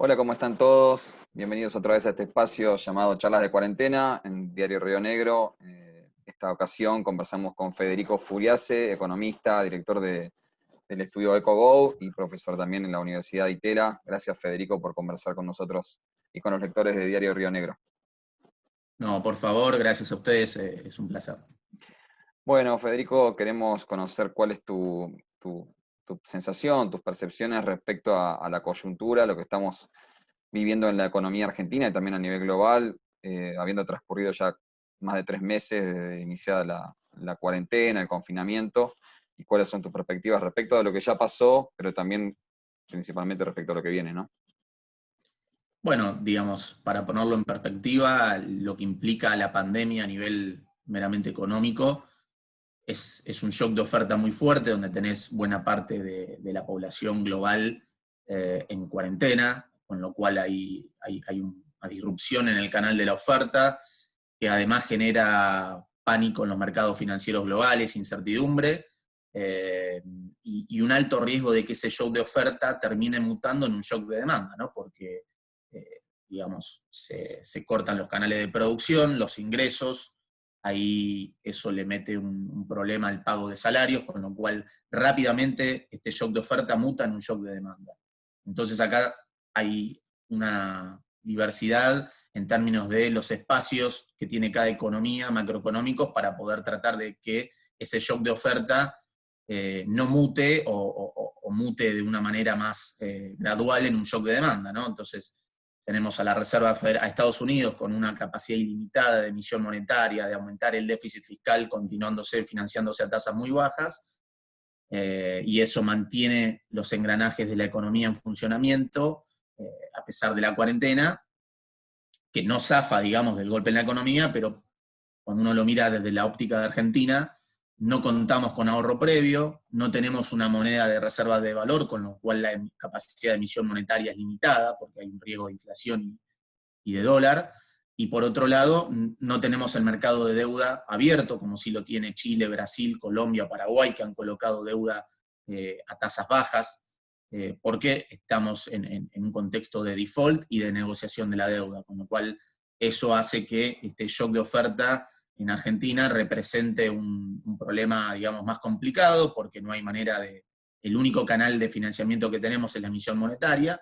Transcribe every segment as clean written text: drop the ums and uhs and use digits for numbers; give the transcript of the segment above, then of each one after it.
Hola, ¿cómo están todos? Bienvenidos otra vez a este espacio llamado Charlas de Cuarentena en Diario Río Negro. Esta ocasión conversamos con Federico Furiase, economista, director del estudio EcoGo y profesor también en la Universidad de Itela. Gracias, Federico, por conversar con nosotros y con los lectores de Diario Río Negro. No, por favor, gracias a ustedes, es un placer. Bueno, Federico, queremos conocer cuál es tu sensación, tus percepciones respecto a la coyuntura, lo que estamos viviendo en la economía argentina y también a nivel global, habiendo transcurrido ya más de 3 meses desde iniciada la cuarentena, el confinamiento, y cuáles son tus perspectivas respecto a lo que ya pasó, pero también principalmente respecto a lo que viene, ¿no? Bueno, digamos, para ponerlo en perspectiva, lo que implica la pandemia a nivel meramente económico es un shock de oferta muy fuerte, donde tenés buena parte de la población global en cuarentena, con lo cual hay una disrupción en el canal de la oferta, que además genera pánico en los mercados financieros globales, incertidumbre, y un alto riesgo de que ese shock de oferta termine mutando en un shock de demanda, ¿no? Porque, digamos, se cortan los canales de producción, los ingresos, ahí eso le mete un problema al pago de salarios, con lo cual rápidamente este shock de oferta muta en un shock de demanda. Entonces acá hay una diversidad en términos de los espacios que tiene cada economía, macroeconómicos, para poder tratar de que ese shock de oferta no mute o mute de una manera más gradual en un shock de demanda, ¿no? Entonces tenemos a la Reserva Federal, a Estados Unidos con una capacidad ilimitada de emisión monetaria, de aumentar el déficit fiscal continuándose, financiándose a tasas muy bajas, y eso mantiene los engranajes de la economía en funcionamiento, a pesar de la cuarentena, que no zafa, digamos, del golpe en la economía, pero cuando uno lo mira desde la óptica de Argentina, no contamos con ahorro previo, no tenemos una moneda de reserva de valor, con lo cual la capacidad de emisión monetaria es limitada, porque hay un riesgo de inflación y de dólar, y por otro lado, no tenemos el mercado de deuda abierto, como sí lo tiene Chile, Brasil, Colombia, Paraguay, que han colocado deuda a tasas bajas, porque estamos en un contexto de default y de negociación de la deuda, con lo cual eso hace que este shock de oferta en Argentina represente un problema, digamos, más complicado, porque no hay manera de... El único canal de financiamiento que tenemos es la emisión monetaria.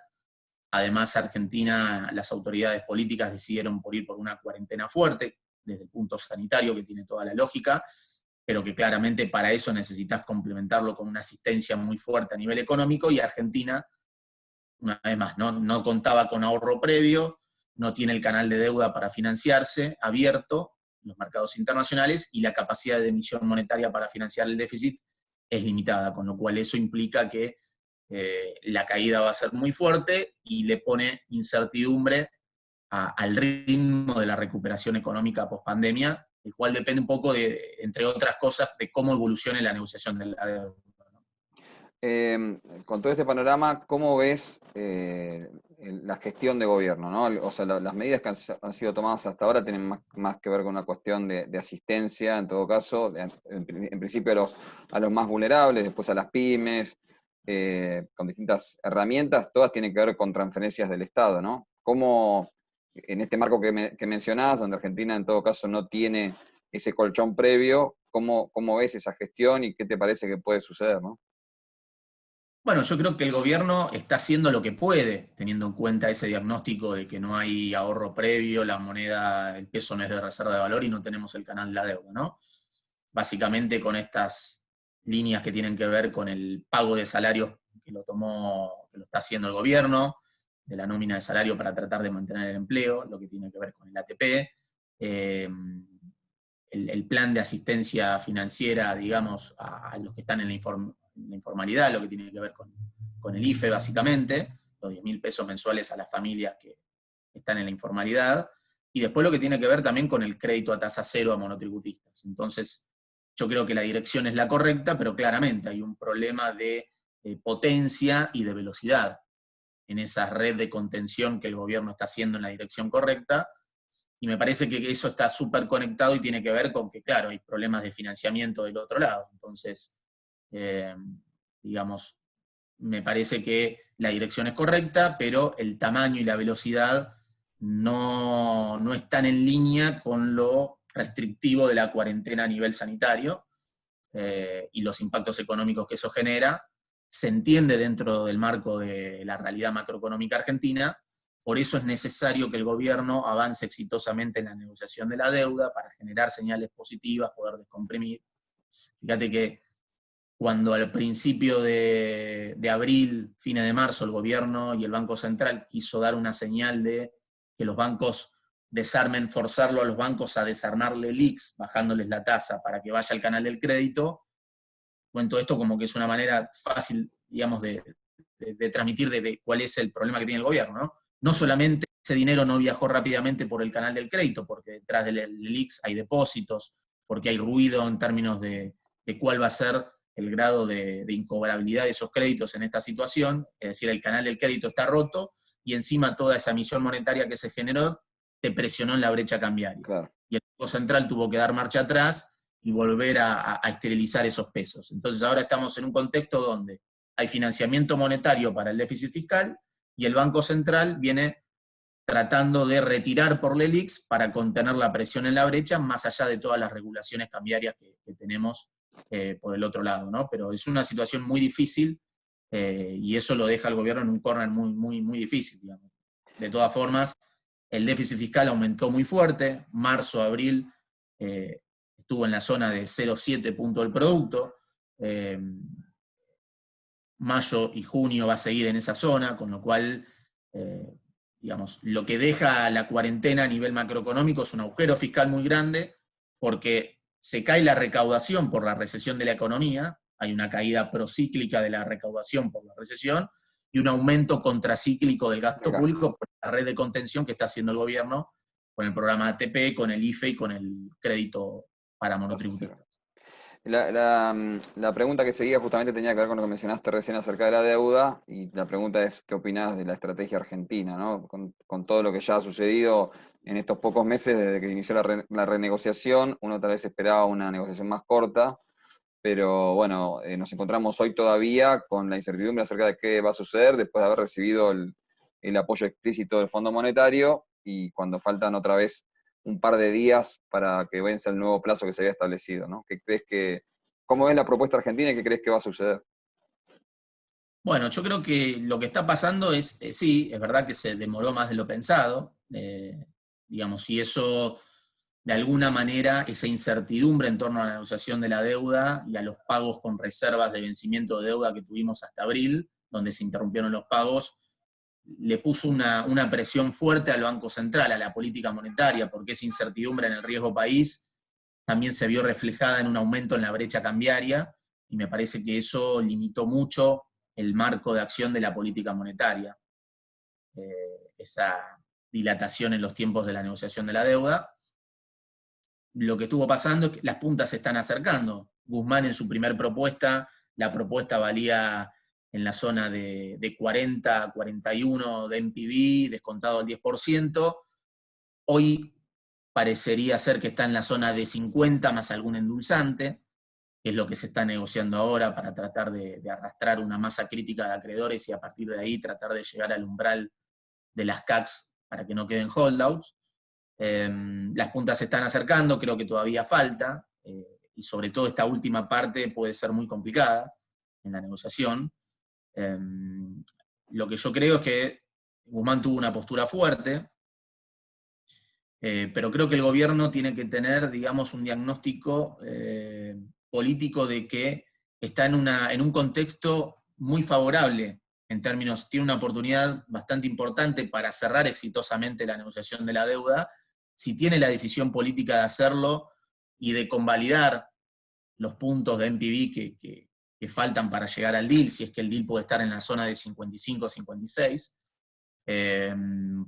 Además, Argentina, las autoridades políticas decidieron por ir por una cuarentena fuerte, desde el punto sanitario, que tiene toda la lógica, pero que claramente para eso necesitas complementarlo con una asistencia muy fuerte a nivel económico, y Argentina, una vez más, no contaba con ahorro previo, no tiene el canal de deuda para financiarse abierto en los mercados internacionales, y la capacidad de emisión monetaria para financiar el déficit es limitada, con lo cual eso implica que la caída va a ser muy fuerte y le pone incertidumbre al ritmo de la recuperación económica post-pandemia, el cual depende un poco, de, entre otras cosas, de cómo evolucione la negociación de la deuda. Con todo este panorama, ¿cómo ves la gestión de gobierno, ¿no? O sea, las medidas que han sido tomadas hasta ahora tienen más que ver con una cuestión de asistencia, en todo caso, en principio a los más vulnerables, después a las pymes, con distintas herramientas, todas tienen que ver con transferencias del Estado, ¿no? ¿Cómo, en este marco que mencionás, donde Argentina en todo caso no tiene ese colchón previo, cómo ves esa gestión y qué te parece que puede suceder, ¿no? Bueno, yo creo que el gobierno está haciendo lo que puede, teniendo en cuenta ese diagnóstico de que no hay ahorro previo, la moneda, el peso no es de reserva de valor y no tenemos el canal de la deuda, ¿no? Básicamente con estas líneas que tienen que ver con el pago de salarios que lo está haciendo el gobierno, de la nómina de salario para tratar de mantener el empleo, lo que tiene que ver con el ATP, eh, el plan de asistencia financiera, digamos, a los que están en la informalidad, lo que tiene que ver con el IFE, básicamente, los 10.000 pesos mensuales a las familias que están en la informalidad, y después lo que tiene que ver también con el crédito a tasa cero a monotributistas. Entonces, yo creo que la dirección es la correcta, pero claramente hay un problema de potencia y de velocidad en esa red de contención que el gobierno está haciendo en la dirección correcta, y me parece que eso está súper conectado y tiene que ver con que, claro, hay problemas de financiamiento del otro lado. Entonces, eh, digamos, me parece que la dirección es correcta, pero el tamaño y la velocidad no están en línea con lo restrictivo de la cuarentena a nivel sanitario, y los impactos económicos que eso genera. Se entiende dentro del marco de la realidad macroeconómica argentina, por eso es necesario que el gobierno avance exitosamente en la negociación de la deuda para generar señales positivas, poder descomprimir. Fíjate que cuando al principio de abril, fines de marzo, el gobierno y el Banco Central quiso dar una señal de que los bancos desarmen, forzarlo a los bancos a desarmarle el IX, bajándoles la tasa para que vaya al canal del crédito, cuento esto como que es una manera fácil, digamos, de transmitir de cuál es el problema que tiene el gobierno, ¿no? No solamente ese dinero no viajó rápidamente por el canal del crédito, porque detrás del IX hay depósitos, porque hay ruido en términos de cuál va a ser el grado de incobrabilidad de esos créditos en esta situación, es decir, el canal del crédito está roto, y encima toda esa emisión monetaria que se generó te presionó en la brecha cambiaria. Claro. Y el Banco Central tuvo que dar marcha atrás y volver a esterilizar esos pesos. Entonces ahora estamos en un contexto donde hay financiamiento monetario para el déficit fiscal, y el Banco Central viene tratando de retirar por LELIX para contener la presión en la brecha, más allá de todas las regulaciones cambiarias que tenemos por el otro lado, ¿no? Pero es una situación muy difícil, y eso lo deja al gobierno en un corner muy, muy, muy difícil, digamos. De todas formas, el déficit fiscal aumentó muy fuerte, marzo, abril, estuvo en la zona de 0,7 punto del producto, mayo y junio va a seguir en esa zona, con lo cual, digamos, lo que deja la cuarentena a nivel macroeconómico es un agujero fiscal muy grande, porque se cae la recaudación por la recesión de la economía, hay una caída procíclica de la recaudación por la recesión, y un aumento contracíclico del gasto público por la red de contención que está haciendo el gobierno con el programa ATP, con el IFE y con el crédito para monotributistas. La pregunta que seguía justamente tenía que ver con lo que mencionaste recién acerca de la deuda, y la pregunta es, ¿qué opinás de la estrategia argentina, ¿no? Con todo lo que ya ha sucedido en estos pocos meses desde que inició la renegociación? Uno tal vez esperaba una negociación más corta, pero bueno, nos encontramos hoy todavía con la incertidumbre acerca de qué va a suceder después de haber recibido el apoyo explícito del Fondo Monetario, y cuando faltan otra vez un par de días para que venza el nuevo plazo que se había establecido, ¿no? ¿Cómo ves la propuesta argentina y qué crees que va a suceder? Bueno, yo creo que lo que está pasando es, sí, es verdad que se demoró más de lo pensado, digamos, y eso, de alguna manera, esa incertidumbre en torno a la negociación de la deuda y a los pagos con reservas de vencimiento de deuda que tuvimos hasta abril, donde se interrumpieron los pagos, le puso una presión fuerte al Banco Central, a la política monetaria, porque esa incertidumbre en el riesgo país también se vio reflejada en un aumento en la brecha cambiaria, y me parece que eso limitó mucho el marco de acción de la política monetaria, esa dilatación en los tiempos de la negociación de la deuda. Lo que estuvo pasando es que las puntas se están acercando. Guzmán en su primer propuesta, la propuesta valía en la zona de 40 a 41 de NPV, descontado al 10%. Hoy parecería ser que está en la zona de 50 más algún endulzante, que es lo que se está negociando ahora para tratar de arrastrar una masa crítica de acreedores y a partir de ahí tratar de llegar al umbral de las CACs para que no queden holdouts. Las puntas se están acercando, creo que todavía falta, y sobre todo esta última parte puede ser muy complicada en la negociación. Lo que yo creo es que Guzmán tuvo una postura fuerte, pero creo que el gobierno tiene que tener, digamos, un diagnóstico político de que está en un contexto muy favorable en términos, tiene una oportunidad bastante importante para cerrar exitosamente la negociación de la deuda, si tiene la decisión política de hacerlo y de convalidar los puntos de NPV que faltan para llegar al deal, si es que el deal puede estar en la zona de 55 o 56,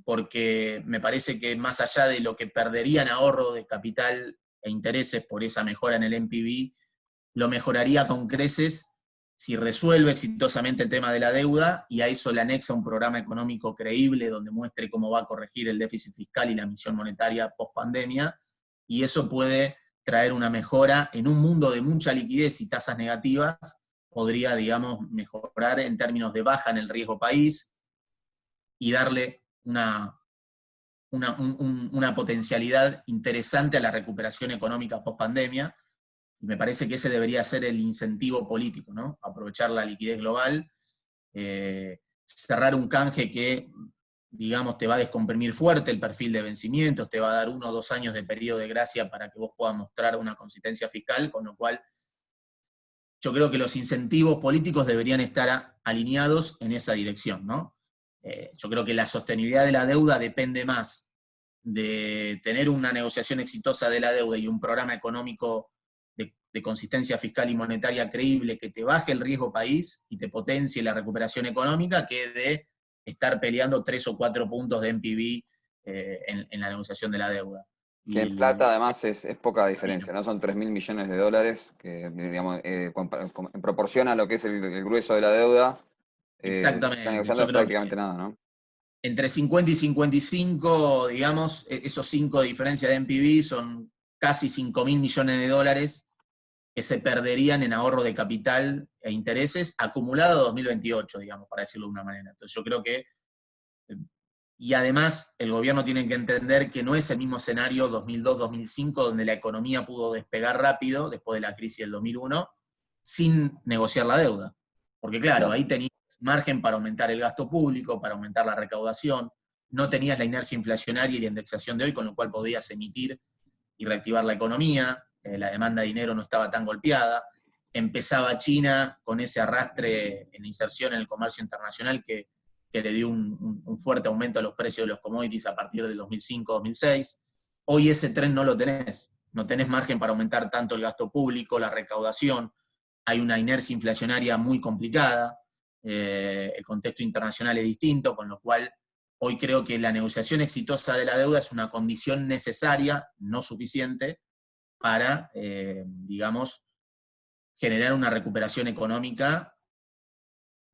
porque me parece que más allá de lo que perderían ahorro de capital e intereses por esa mejora en el NPV, lo mejoraría con creces si resuelve exitosamente el tema de la deuda y a eso le anexa un programa económico creíble donde muestre cómo va a corregir el déficit fiscal y la emisión monetaria post pandemia, y eso puede traer una mejora en un mundo de mucha liquidez y tasas negativas, podría, digamos, mejorar en términos de baja en el riesgo país y darle una potencialidad interesante a la recuperación económica post-pandemia. Y me parece que ese debería ser el incentivo político, ¿no? Aprovechar la liquidez global, cerrar un canje que, digamos, te va a descomprimir fuerte el perfil de vencimientos, te va a dar 1 o 2 años de periodo de gracia para que vos puedas mostrar una consistencia fiscal, con lo cual yo creo que los incentivos políticos deberían estar alineados en esa dirección, ¿no? Yo creo que la sostenibilidad de la deuda depende más de tener una negociación exitosa de la deuda y un programa económico de consistencia fiscal y monetaria creíble que te baje el riesgo país y te potencie la recuperación económica, que de estar peleando 3 o 4 puntos de NPV en la negociación de la deuda. Que Y en plata además es poca bueno, diferencia, ¿no? Son 3.000 millones de dólares, que digamos, en proporción a lo que es el grueso de la deuda, se está exactamente, negociando yo es creo prácticamente que nada, ¿no? entre 50 y 55, digamos, esos 5 de diferencia de NPV son casi 5.000 millones de dólares que se perderían en ahorro de capital e intereses acumulado a 2028, digamos, para decirlo de una manera. Entonces yo creo que, y además el gobierno tiene que entender que no es el mismo escenario 2002-2005, donde la economía pudo despegar rápido después de la crisis del 2001, sin negociar la deuda. Porque claro, Claro. ahí tenías margen para aumentar el gasto público, para aumentar la recaudación, no tenías la inercia inflacionaria y la indexación de hoy, con lo cual podías emitir y reactivar la economía, la demanda de dinero no estaba tan golpeada, empezaba China con ese arrastre en la inserción en el comercio internacional que le dio un fuerte aumento a los precios de los commodities a partir del 2005-2006. Hoy ese tren no lo tenés, no tenés margen para aumentar tanto el gasto público, la recaudación, hay una inercia inflacionaria muy complicada, el contexto internacional es distinto, con lo cual hoy creo que la negociación exitosa de la deuda es una condición necesaria, no suficiente, para, digamos, generar una recuperación económica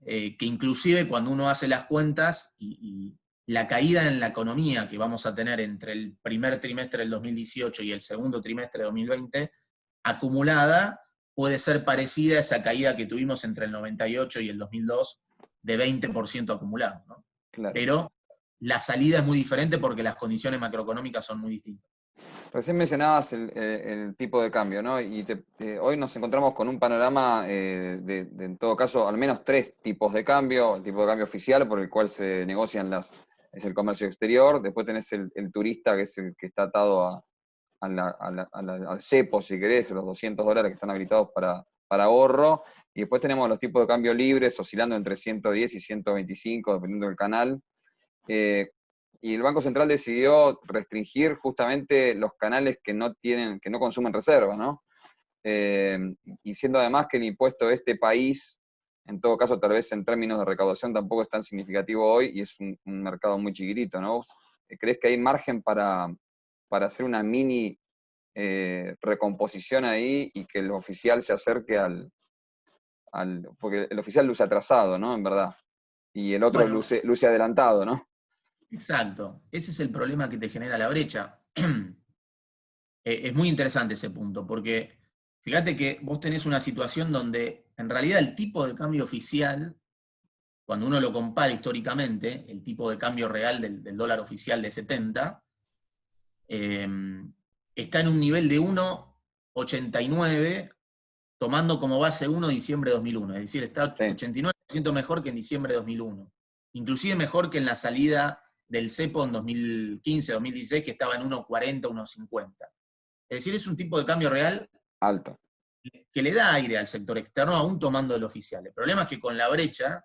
que inclusive cuando uno hace las cuentas y la caída en la economía que vamos a tener entre el primer trimestre del 2018 y el segundo trimestre de 2020, acumulada, puede ser parecida a esa caída que tuvimos entre el 98 y el 2002 de 20% acumulado, ¿no? Claro. Pero la salida es muy diferente porque las condiciones macroeconómicas son muy distintas. Recién mencionabas el tipo de cambio, ¿no? Y hoy nos encontramos con un panorama en todo caso, al menos 3 tipos de cambio. El tipo de cambio oficial, por el cual se negocian es el comercio exterior. Después tenés el turista, que es el que está atado al cepo, si querés, los $200 que están habilitados para ahorro. Y después tenemos los tipos de cambio libres, oscilando entre 110 y 125, dependiendo del canal. Y el Banco Central decidió restringir justamente los canales que no consumen reservas, ¿no? Y siendo además que el impuesto de este país, en todo caso, tal vez en términos de recaudación tampoco es tan significativo hoy y es un mercado muy chiquitito, ¿no? ¿Crees que hay margen para hacer una mini recomposición ahí y que el oficial se acerque porque el oficial luce atrasado, ¿no? En verdad. Y el otro Bueno, luce adelantado, ¿no? exacto. Ese es el problema que te genera la brecha. Es muy interesante ese punto, porque fíjate que vos tenés una situación donde en realidad el tipo de cambio oficial, cuando uno lo compara históricamente, el tipo de cambio real del dólar oficial de 70, eh, está en un nivel de 1,89, tomando como base 1 de diciembre de 2001, es decir, está Sí, 89% mejor que en diciembre de 2001, inclusive mejor que en la salida del cepo en 2015-2016, que estaba en 1,40, 1,50. Es decir, es un tipo de cambio real alto. que le da aire al sector externo, aún tomando el oficial. El problema es que con la brecha,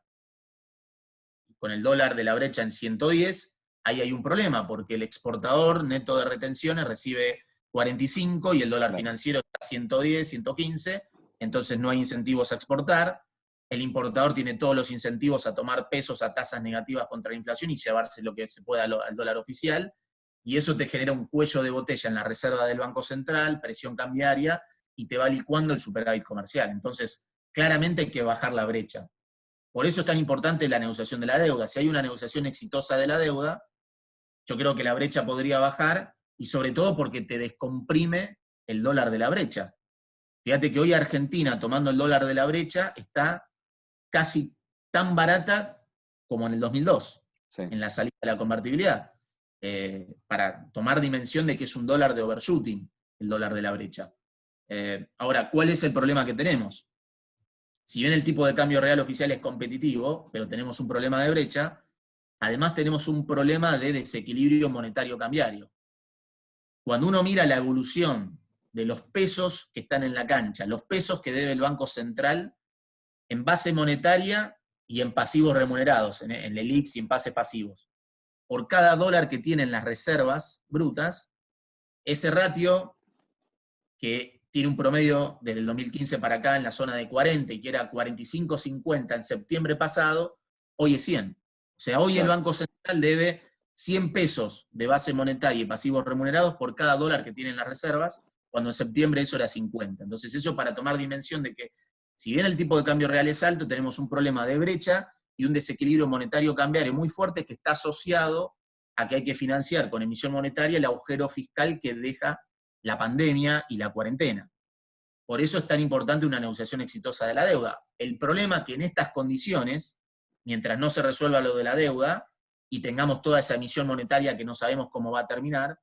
con el dólar de la brecha en 110, ahí hay un problema, porque el exportador neto de retenciones recibe 45 y el dólar Claro. financiero está a 110, 115, entonces no hay incentivos a exportar. El importador tiene todos los incentivos a tomar pesos a tasas negativas contra la inflación y llevarse lo que se pueda al dólar oficial, y eso te genera un cuello de botella en la reserva del Banco Central, presión cambiaria, y te va licuando el superávit comercial. Entonces, claramente hay que bajar la brecha. Por eso es tan importante la negociación de la deuda. Si hay una negociación exitosa de la deuda, yo creo que la brecha podría bajar, y sobre todo porque te descomprime el dólar de la brecha. Fíjate que hoy Argentina, tomando el dólar de la brecha, está casi tan barata como en el 2002, Sí. en la salida de la convertibilidad, para tomar dimensión de que es un dólar de overshooting, el dólar de la brecha. Ahora, ¿cuál es el problema que tenemos? Si bien el tipo de cambio real oficial es competitivo, pero tenemos un problema de brecha, además tenemos un problema de desequilibrio monetario cambiario. Cuando uno mira la evolución de los pesos que están en la cancha, los pesos que debe el Banco Central en base monetaria y en pasivos remunerados, en el ELIX y en pases pasivos, por cada dólar que tienen las reservas brutas, ese ratio que tiene un promedio desde el 2015 para acá en la zona de 40 y que era 45,50 en septiembre pasado, hoy es 100. O sea, hoy el Claro. Banco Central debe 100 pesos de base monetaria y pasivos remunerados por cada dólar que tienen las reservas, cuando en septiembre eso era 50. Entonces eso para tomar dimensión de que si bien el tipo de cambio real es alto, tenemos un problema de brecha y un desequilibrio monetario cambiario muy fuerte que está asociado a que hay que financiar con emisión monetaria el agujero fiscal que deja la pandemia y la cuarentena. Por eso es tan importante una negociación exitosa de la deuda. El problema es que en estas condiciones, mientras no se resuelva lo de la deuda y tengamos toda esa emisión monetaria que no sabemos cómo va a terminar,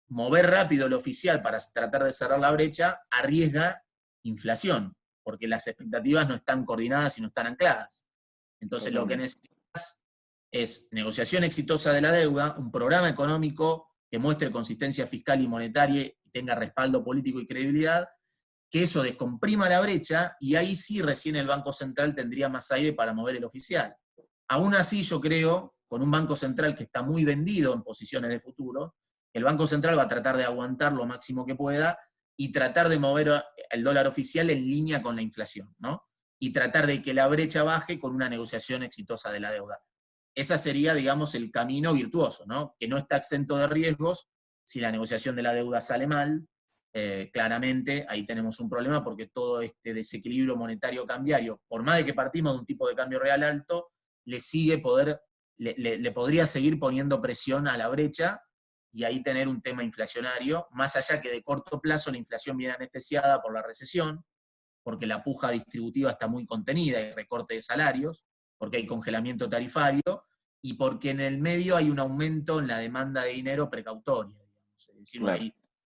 mover rápido lo oficial para tratar de cerrar la brecha arriesga inflación, porque las expectativas no están coordinadas y no están ancladas. Entonces lo que Totalmente. necesitas es negociación exitosa de la deuda, un programa económico que muestre consistencia fiscal y monetaria y tenga respaldo político y credibilidad, que eso descomprima la brecha y ahí sí recién el Banco Central tendría más aire para mover el oficial. Aún así yo creo, con un Banco Central que está muy vendido en posiciones de futuro, el Banco Central va a tratar de aguantar lo máximo que pueda y tratar de mover el dólar oficial en línea con la inflación, ¿no? Y tratar de que la brecha baje con una negociación exitosa de la deuda. Ese sería, digamos, el camino virtuoso, ¿no? Que no está exento de riesgos. Si la negociación de la deuda sale mal, claramente ahí tenemos un problema porque todo este desequilibrio monetario cambiario, por más de que partimos de un tipo de cambio real alto, le podría seguir poniendo presión a la brecha y ahí tener un tema inflacionario, más allá que de corto plazo la inflación viene anestesiada por la recesión, porque la puja distributiva está muy contenida, hay recorte de salarios, porque hay congelamiento tarifario, y porque en el medio hay un aumento en la demanda de dinero precautoria, digamos. Es decir, Claro. hay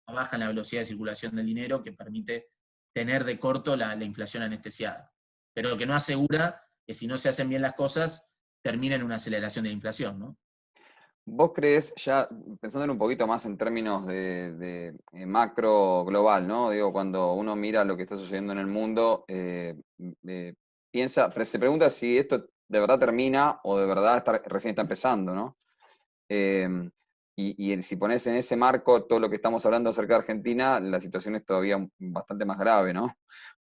una baja en la velocidad de circulación del dinero que permite tener de corto la inflación anestesiada, pero que no asegura que si no se hacen bien las cosas, termina en una aceleración de la inflación, ¿no? ¿Vos crees, ya pensando un poquito más en términos de macro global, ¿no? Digo, cuando uno mira lo que está sucediendo en el mundo, se pregunta si esto de verdad termina o de verdad recién está empezando, ¿no? Y si pones en ese marco todo lo que estamos hablando acerca de Argentina, la situación es todavía bastante más grave, ¿no?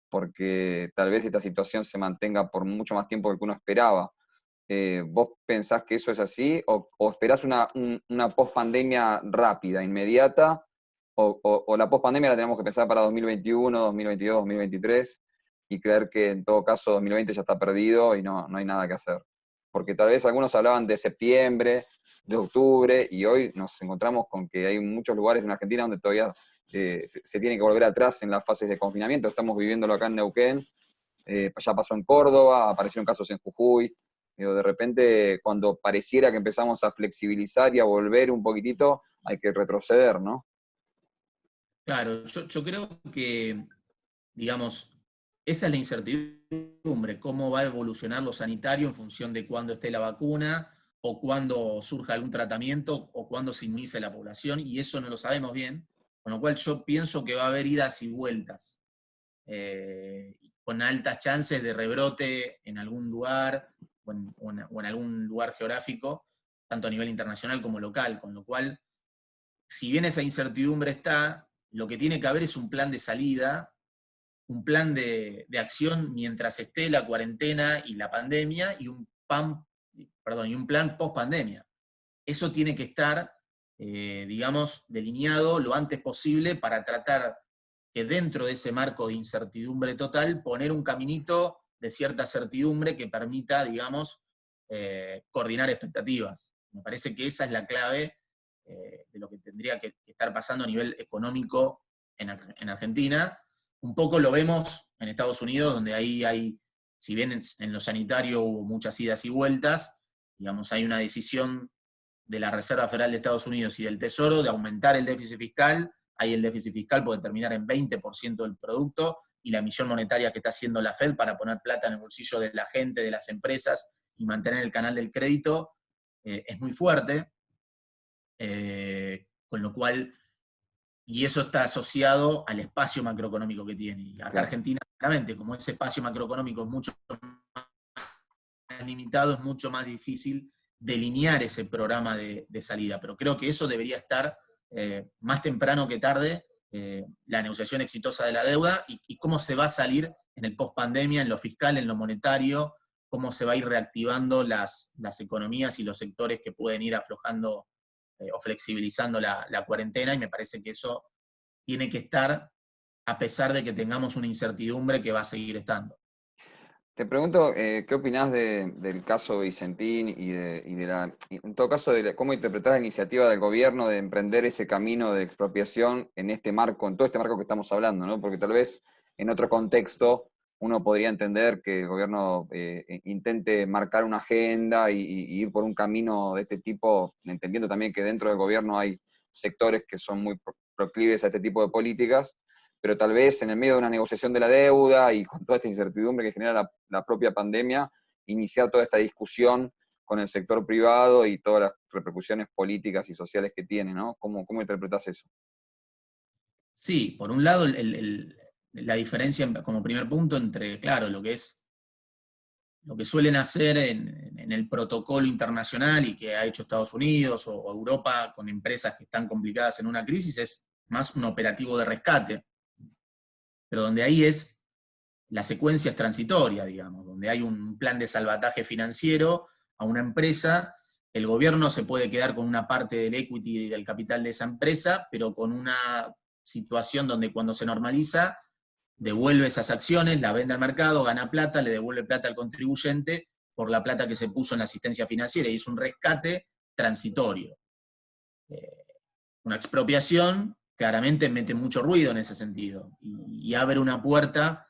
Porque tal vez esta situación se mantenga por mucho más tiempo del que uno esperaba. ¿Vos pensás que eso es así? ¿O esperás una post-pandemia rápida, inmediata? ¿O la post-pandemia la tenemos que pensar para 2021, 2022, 2023? Y creer que en todo caso 2020 ya está perdido y no hay nada que hacer. Porque tal vez algunos hablaban de septiembre, de octubre, y hoy nos encontramos con que hay muchos lugares en Argentina donde todavía se tiene que volver atrás en las fases de confinamiento. Estamos viviéndolo acá en Neuquén, ya pasó en Córdoba, aparecieron casos en Jujuy. Digo, de repente, cuando pareciera que empezamos a flexibilizar y a volver un poquitito, hay que retroceder, ¿no? Claro, yo creo que, digamos, esa es la incertidumbre, cómo va a evolucionar lo sanitario en función de cuándo esté la vacuna o cuándo surja algún tratamiento o cuándo se inmunice la población, y eso no lo sabemos bien, con lo cual yo pienso que va a haber idas y vueltas, con altas chances de rebrote en algún lugar o en algún lugar geográfico, tanto a nivel internacional como local, con lo cual, si bien esa incertidumbre está, lo que tiene que haber es un plan de salida, un plan de acción mientras esté la cuarentena y la pandemia y y un plan post pandemia. Eso tiene que estar, digamos, delineado lo antes posible para tratar que dentro de ese marco de incertidumbre total, poner un caminito de cierta certidumbre que permita, digamos, coordinar expectativas. Me parece que esa es la clave de lo que tendría que estar pasando a nivel económico en Argentina, Un poco lo vemos en Estados Unidos, donde ahí hay, si bien en lo sanitario hubo muchas idas y vueltas, digamos, hay una decisión de la Reserva Federal de Estados Unidos y del Tesoro de aumentar el déficit fiscal. Ahí el déficit fiscal puede terminar en 20% del producto, y la emisión monetaria que está haciendo la Fed para poner plata en el bolsillo de la gente, de las empresas, y mantener el canal del crédito, es muy fuerte, con lo cual, y eso está asociado al espacio macroeconómico que tiene. Y acá Claro. Argentina, claramente, como ese espacio macroeconómico es mucho más limitado, es mucho más difícil delinear ese programa de salida. Pero creo que eso debería estar más temprano que tarde, la negociación exitosa de la deuda y cómo se va a salir en el post-pandemia, en lo fiscal, en lo monetario, cómo se va a ir reactivando las economías y los sectores que pueden ir aflojando o flexibilizando la cuarentena, y me parece que eso tiene que estar a pesar de que tengamos una incertidumbre que va a seguir estando. Te pregunto, ¿qué opinás del caso Vicentín en todo caso, cómo interpretás la iniciativa del gobierno de emprender ese camino de expropiación en este marco, en todo este marco que estamos hablando, ¿no? Porque tal vez en otro contexto uno podría entender que el gobierno intente marcar una agenda y ir por un camino de este tipo, entendiendo también que dentro del gobierno hay sectores que son muy proclives a este tipo de políticas, pero tal vez en el medio de una negociación de la deuda y con toda esta incertidumbre que genera la propia pandemia, iniciar toda esta discusión con el sector privado y todas las repercusiones políticas y sociales que tiene, ¿no? ¿Cómo interpretas eso? Sí, por un lado, la diferencia como primer punto entre, claro, lo que suelen hacer en el protocolo internacional y que ha hecho Estados Unidos o Europa con empresas que están complicadas en una crisis es más un operativo de rescate, pero donde ahí es, la secuencia es transitoria, digamos, donde hay un plan de salvataje financiero a una empresa, el gobierno se puede quedar con una parte del equity y del capital de esa empresa, pero con una situación donde cuando se normaliza, devuelve esas acciones, la vende al mercado, gana plata, le devuelve plata al contribuyente por la plata que se puso en la asistencia financiera, y es un rescate transitorio. Una expropiación claramente mete mucho ruido en ese sentido y abre una puerta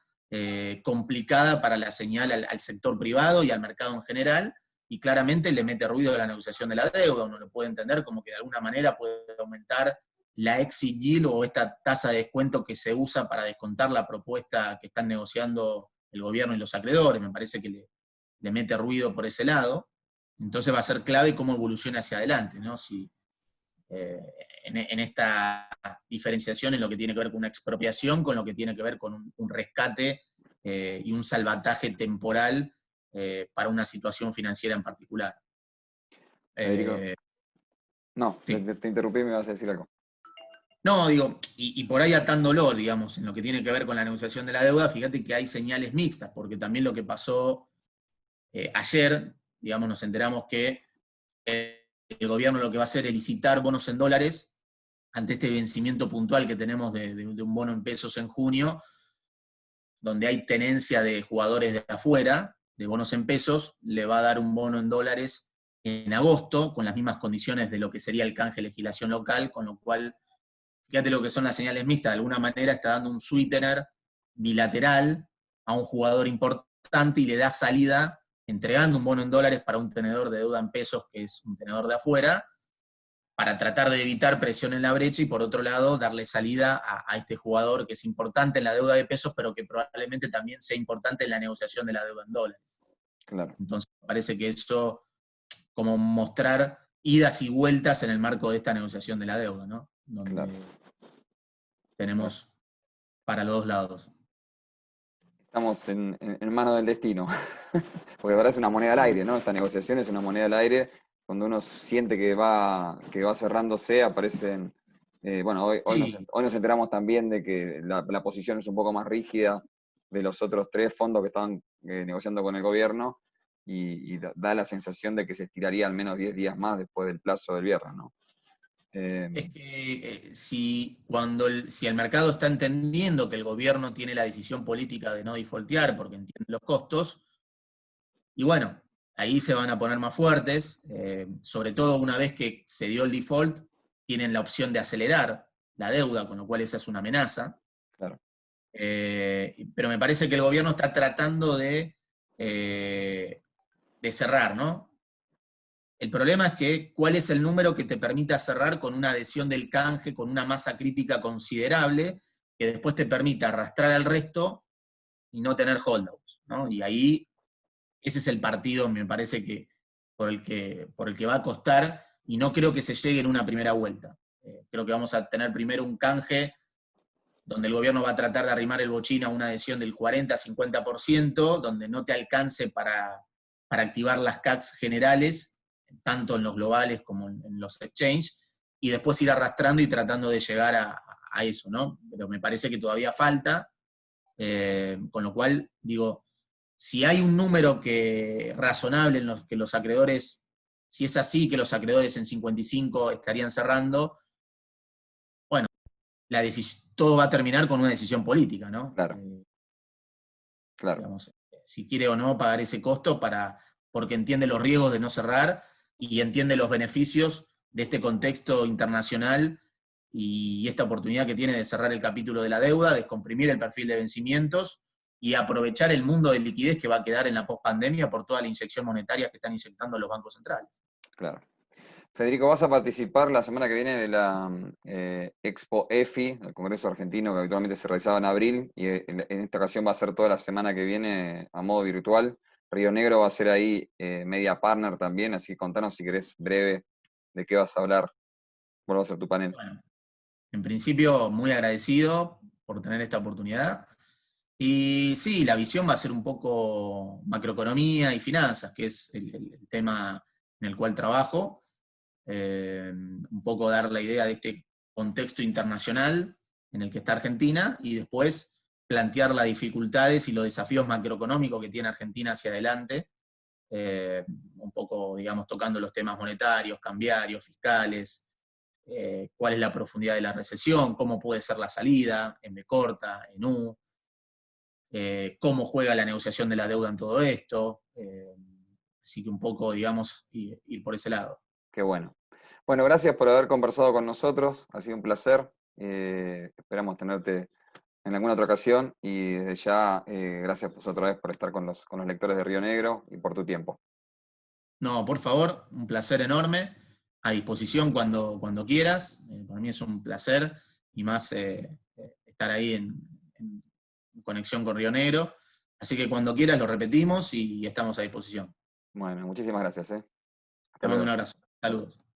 complicada para la señal al sector privado y al mercado en general, y claramente le mete ruido a la negociación de la deuda. Uno lo puede entender como que de alguna manera puede aumentar la exit yield o esta tasa de descuento que se usa para descontar la propuesta que están negociando el gobierno y los acreedores. Me parece que le mete ruido por ese lado. Entonces va a ser clave cómo evoluciona hacia adelante, ¿no? Si, eh, en esta diferenciación en lo que tiene que ver con una expropiación, con lo que tiene que ver con un rescate y un salvataje temporal para una situación financiera en particular. Federico. Eh, No, sí. te interrumpí, me vas a decir algo. No, digo, y por ahí atándolo, digamos, en lo que tiene que ver con la negociación de la deuda, fíjate que hay señales mixtas, porque también lo que pasó ayer, digamos, nos enteramos que el gobierno lo que va a hacer es licitar bonos en dólares ante este vencimiento puntual que tenemos de un bono en pesos en junio, donde hay tenencia de jugadores de afuera, de bonos en pesos, le va a dar un bono en dólares en agosto, con las mismas condiciones de lo que sería el canje legislación local, con lo cual, fíjate lo que son las señales mixtas, de alguna manera está dando un sweetener bilateral a un jugador importante y le da salida entregando un bono en dólares para un tenedor de deuda en pesos, que es un tenedor de afuera, para tratar de evitar presión en la brecha y por otro lado darle salida a este jugador que es importante en la deuda de pesos, pero que probablemente también sea importante en la negociación de la deuda en dólares. Claro. Entonces me parece que eso, como mostrar idas y vueltas en el marco de esta negociación de la deuda, ¿no? Claro. Donde Bueno, tenemos para los dos lados. estamos en manos del destino. Porque la verdad es una moneda al aire, ¿no? Esta negociación es una moneda al aire. Cuando uno siente que va cerrándose, aparecen. Bueno, Sí, hoy nos enteramos también de que la posición es un poco más rígida de los otros tres fondos que estaban negociando con el gobierno y da la sensación de que se estiraría al menos 10 días más después del plazo del viernes, ¿no? es que si el mercado está entendiendo que el gobierno tiene la decisión política de no defaultear porque entiende los costos, y bueno, ahí se van a poner más fuertes, sobre todo una vez que se dio el default, tienen la opción de acelerar la deuda, con lo cual esa es una amenaza. claro. Pero me parece que el gobierno está tratando de cerrar, ¿no? El problema es que, ¿cuál es el número que te permita cerrar con una adhesión del canje, con una masa crítica considerable, que después te permita arrastrar al resto y no tener holdouts, ¿no? Y ahí, ese es el partido, me parece que por el que va a costar, y no creo que se llegue en una primera vuelta. Creo que vamos a tener primero un canje donde el gobierno va a tratar de arrimar el bochín a una adhesión del 40-50%, donde no te alcance para activar las CACs generales, tanto en los globales como en los exchanges, y después ir arrastrando y tratando de llegar a eso, ¿no? Pero me parece que todavía falta, con lo cual, digo, si hay un número razonable en los que los acreedores, si es así que los acreedores en 55 estarían cerrando, bueno, todo va a terminar con una decisión política, ¿no? Claro, claro. Digamos, si quiere o no pagar ese costo porque entiende los riesgos de no cerrar y entiende los beneficios de este contexto internacional y esta oportunidad que tiene de cerrar el capítulo de la deuda, descomprimir el perfil de vencimientos y aprovechar el mundo de liquidez que va a quedar en la pospandemia por toda la inyección monetaria que están inyectando los bancos centrales. Claro. Federico, vas a participar la semana que viene de la Expo EFI, el Congreso Argentino, que habitualmente se realizaba en abril, y en esta ocasión va a ser toda la semana que viene a modo virtual. Río Negro va a ser ahí media partner también, así que contanos si querés breve de qué vas a hablar. ¿Cuál va a ser tu panel? Bueno, en principio, muy agradecido por tener esta oportunidad. Y sí, la visión va a ser un poco macroeconomía y finanzas, que es el tema en el cual trabajo. Un poco dar la idea de este contexto internacional en el que está Argentina y después plantear las dificultades y los desafíos macroeconómicos que tiene Argentina hacia adelante, un poco, digamos, tocando los temas monetarios, cambiarios, fiscales, cuál es la profundidad de la recesión, cómo puede ser la salida, en B corta, en U, cómo juega la negociación de la deuda en todo esto. Así que un poco, digamos, ir por ese lado. Qué bueno. Bueno, gracias por haber conversado con nosotros, ha sido un placer. Esperamos tenerte en alguna otra ocasión y desde ya, gracias pues, otra vez por estar con los lectores de Río Negro y por tu tiempo. No, por favor, un placer enorme. A disposición cuando quieras. Para mí es un placer y más estar ahí en conexión con Río Negro. Así que cuando quieras lo repetimos y estamos a disposición. Bueno, muchísimas gracias. Te Hasta mando luego. un abrazo. Saludos.